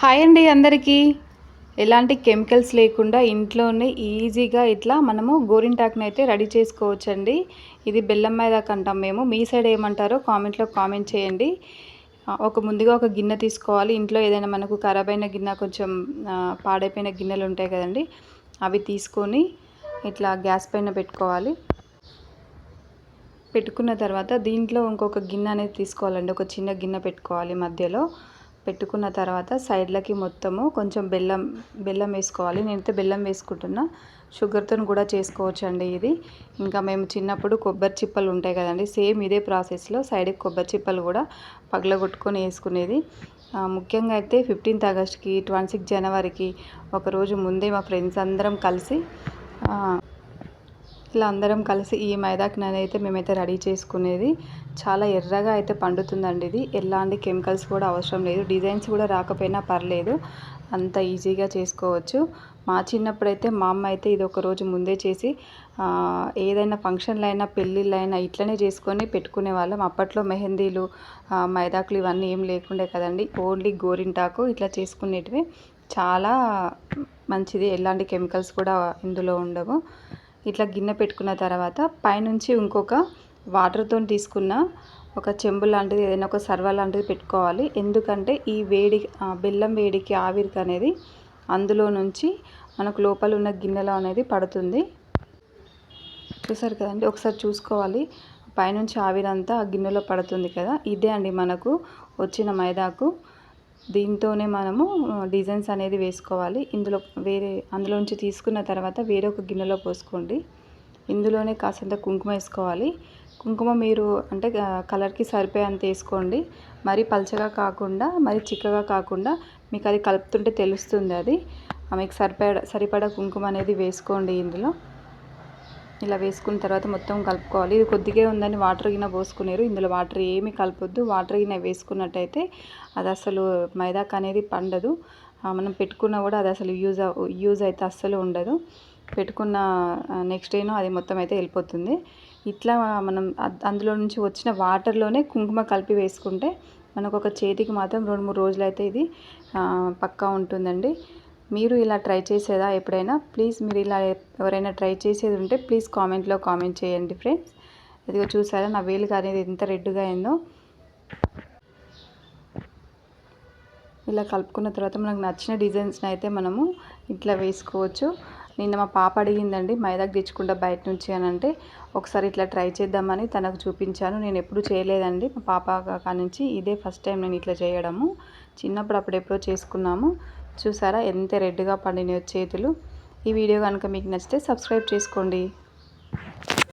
Hi అండి అందరికీ. ఎలాంటి కెమికల్స్ లేకుండా ఇంట్లోనే ఈజీగా ఇట్లా మనము గోరింటాకుని అయితే రెడీ చేసుకోవచ్చండి. ఇది బెల్లం మైదాకు అంటాం మేము. మీ సైడ్ ఏమంటారో కామెంట్లో కామెంట్ చేయండి. ముందుగా ఒక గిన్నె తీసుకోవాలి. ఇంట్లో ఏదైనా మనకు ఖరాబ్ అయిన గిన్నె, కొంచెం పాడైపోయిన గిన్నెలు ఉంటాయి కదండి, అవి తీసుకొని ఇట్లా గ్యాస్ పైన పెట్టుకోవాలి. పెట్టుకున్న తర్వాత దీంట్లో ఇంకొక గిన్నె అనేది తీసుకోవాలండి. ఒక చిన్న గిన్నె పెట్టుకోవాలి. మధ్యలో పెట్టుకున్న తర్వాత సైడ్లకి మొత్తము కొంచెం బెల్లం వేసుకోవాలి. నేనైతే బెల్లం వేసుకుంటున్నా. షుగర్తో కూడా చేసుకోవచ్చు అండి ఇది. ఇంకా మేము చిన్నప్పుడు కొబ్బరి చిప్పలు ఉంటాయి కదండి, సేమ్ ఇదే ప్రాసెస్లో సైడ్కి కొబ్బరి చిప్పలు కూడా పగలగొట్టుకొని వేసుకునేది. ముఖ్యంగా అయితే 15th ఆగస్ట్కి, 26 జనవరికి ఒకరోజు ముందే మా ఫ్రెండ్స్ అందరం కలిసి ఇలా అందరం కలిసి ఈ మైదాకుని అయితే మేమైతే రెడీ చేసుకునేది. చాలా ఎర్రగా అయితే పండుతుందండి ఇది. ఎలాంటి కెమికల్స్ కూడా అవసరం లేదు. డిజైన్స్ కూడా రాకపోయినా పర్లేదు, అంత ఈజీగా చేసుకోవచ్చు. మా చిన్నప్పుడైతే మా అమ్మ అయితే ఇది ఒక రోజు ముందే చేసి ఏదైనా ఫంక్షన్లు అయినా పెళ్ళిళ్ళు అయినా ఇట్లనే చేసుకొని పెట్టుకునే వాళ్ళం. అప్పట్లో మెహందీలు, మైదాకులు ఇవన్నీ ఏం లేకుండే కదండి. ఓన్లీ గోరింటాకు ఇట్లా చేసుకునేటివి. చాలా మంచిది, ఎలాంటి కెమికల్స్ కూడా ఇందులో ఉండవు. ఇట్లా గిన్నె పెట్టుకున్న తర్వాత పైనుంచి ఇంకొక వాటర్తో తీసుకున్న ఒక చెంబు లాంటిది, ఏదైనా ఒక సర్వ లాంటిది పెట్టుకోవాలి. ఎందుకంటే ఈ వేడి, బెల్లం వేడికి ఆవిరికి అనేది అందులో నుంచి మనకు లోపల ఉన్న గిన్నెలో అనేది పడుతుంది. చూసారు కదండి, ఒకసారి చూసుకోవాలి. పైనుంచి ఆవిరంతా ఆ గిన్నెలో పడుతుంది కదా, ఇదే అండి మనకు వచ్చిన మైదాకు. దీంతోనే మనము డిజైన్స్ అనేది వేసుకోవాలి. అందులోంచి తీసుకున్న తర్వాత వేరొక గిన్నెలో పోసుకోండి. ఇందులోనే కాసంత కుంకుమ వేసుకోవాలి. కుంకుమ మీరు అంటే కలర్కి సరిపోయేంత వేసుకోండి. మరీ పల్చగా కాకుండా మరీ చిక్కగా కాకుండా, మీకు అది కలుపుతుంటే తెలుస్తుంది. అది మీకు సరిపడా కుంకుమ అనేది వేసుకోండి ఇందులో. ఇలా వేసుకున్న తర్వాత మొత్తం కలుపుకోవాలి. ఇది కొద్దిగా ఉందని వాటర్ గిన్నె పోసుకునేరు. ఇందులో వాటర్ ఏమీ కలపొద్దు. వాటర్ గిన్నె వేసుకున్నట్టయితే అది అసలు మైదాకు అనేది పండదు. మనం పెట్టుకున్నా కూడా అది అసలు యూజ్ అయితే అస్సలు ఉండదు. పెట్టుకున్న నెక్స్ట్ డేనో అది మొత్తం అయితే వెళ్ళిపోతుంది. ఇట్లా మనం అందులో నుంచి వచ్చిన వాటర్లోనే కుంకుమ కలిపి వేసుకుంటే మనకు ఒక చేతికి మాత్రం 2-3 రోజులు అయితే ఇది పక్కా ఉంటుందండి. మీరు ఇలా ట్రై చేసేదా ఎప్పుడైనా? ప్లీజ్ మీరు ఇలా ఎవరైనా ట్రై చేసేది ఉంటే ప్లీజ్ కామెంట్లో కామెంట్ చేయండి ఫ్రెండ్స్. ఇదిగో చూసారా నా వేలికి అనేది ఎంత రెడ్గా అయిందో. ఇలా కలుపుకున్న తర్వాత మనకు నచ్చిన డిజైన్స్ని అయితే మనము ఇట్లా వేసుకోవచ్చు. నిన్న మా పాప అడిగిందండి మైదాకు తెచ్చుకుంటా బయట నుంచి అని అంటే, ఒకసారి ఇట్లా ట్రై చేద్దామని తనకు చూపించాను. నేను ఎప్పుడు చేయలేదండి. మా పాప కానుంచి ఇదే ఫస్ట్ టైం నేను ఇట్లా చేయడము. చిన్నప్పుడు అప్పుడెప్పుడో చేసుకున్నాము. చూసారా ఎంత రెడ్గా పండినాయో చేతులు. ఈ వీడియో కనుక మీకు నచ్చితే సబ్స్క్రైబ్ చేసుకోండి.